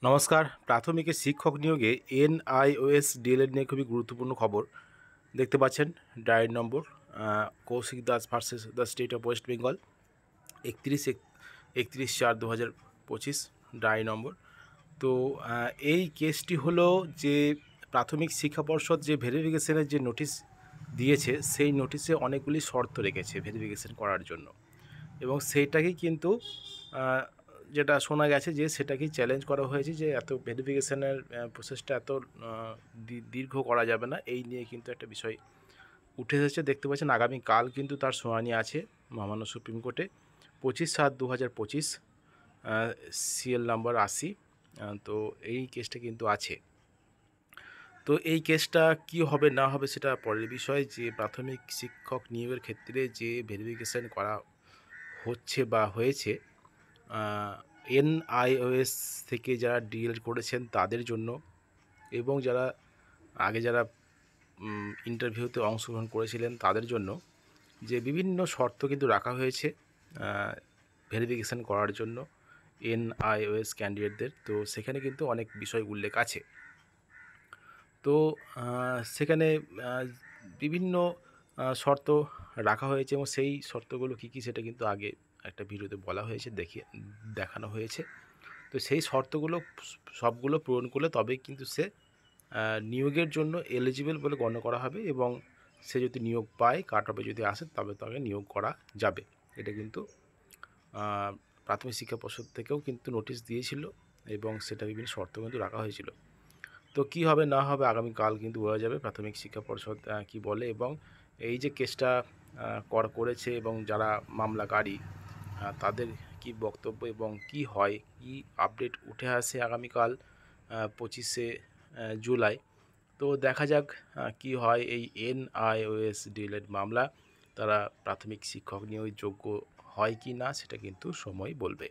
নমস্কার। প্রাথমিকের শিক্ষক নিয়োগে এনআইওএস ডিএলএড নিয়ে খুবই গুরুত্বপূর্ণ খবর দেখতে পাচ্ছেন। Diary number Kaushik Das versus the state of West Bengal 31/4/2025 diary number. তো এই কেসটি হলো যে প্রাথমিক শিক্ষা পর্ষদ যে ভেরিফিকেশনের যে নোটিশ দিয়েছে, সেই নোটিশে অনেকগুলি শর্ত রেখেছে ভেরিফিকেশন করার জন্য, এবং সেইটাকেই কিন্তু যেটা শোনা গেছে যে সেটাকেই চ্যালেঞ্জ করা হয়েছে যে এত ভেরিফিকেশনের প্রসেসটা এত দীর্ঘ করা যাবে না। এই নিয়ে কিন্তু একটা বিষয় উঠে এসেছে। দেখতে পাচ্ছেন আগামীকাল কিন্তু তার শুনানি আছে মহামান্য সুপ্রিম কোর্টে 25/7/2025 সিএল নাম্বার 80। তো এই কেসটা কিন্তু আছে। তো এই কেসটা কি হবে না হবে সেটা পরের বিষয়। যে প্রাথমিক শিক্ষক নিয়োগের ক্ষেত্রে যে ভেরিফিকেশন করা হচ্ছে বা হয়েছে এনআইওএস থেকে যারা ডিএলএড করেছেন তাদের জন্য, এবং যারা আগে যারা ইন্টারভিউতে অংশগ্রহণ করেছিলেন তাদের জন্য, যে বিভিন্ন শর্ত কিন্তু রাখা হয়েছে ভেরিফিকেশান করার জন্য এনআইওএস ক্যান্ডিডেটদের। তো সেখানে কিন্তু অনেক বিষয় উল্লেখ আছে। তো সেখানে বিভিন্ন শর্ত রাখা হয়েছে, এবং সেই শর্তগুলো কী কী সেটা কিন্তু আগে একটা ভিডিওতে বলা হয়েছে, দেখানো হয়েছে। তো সেই শর্তগুলো সবগুলো পূরণ করলে তবেই কিন্তু সে নিয়োগের জন্য এলিজিবল বলে গণ্য করা হবে, এবং সে যদি নিয়োগ পায়, কাট অফে যদি আসে, তবে তাকে নিয়োগ করা যাবে। এটা কিন্তু প্রাথমিক শিক্ষা পর্ষদ থেকেও কিন্তু নোটিশ দিয়েছিল, এবং সেটা বিভিন্ন শর্ত কিন্তু রাখা হয়েছিল। তো কি হবে না হবে আগামীকাল কিন্তু বোঝা যাবে প্রাথমিক শিক্ষা পর্ষদ কি বলে, এবং এই যে কেসটা করেছে এবং যারা মামলাকারী তাদের কি বক্তব্য এবং কি হয়, কি আপডেট উঠে আসে আগামীকাল 25শে জুলাই। তো দেখা যাক কি হয়। এই এনআইওএস ডিএলএড মামলা, তারা প্রাথমিক শিক্ষক নিয়োগ যোগ্য হয় কি না সেটা কিন্তু সময় বলবে।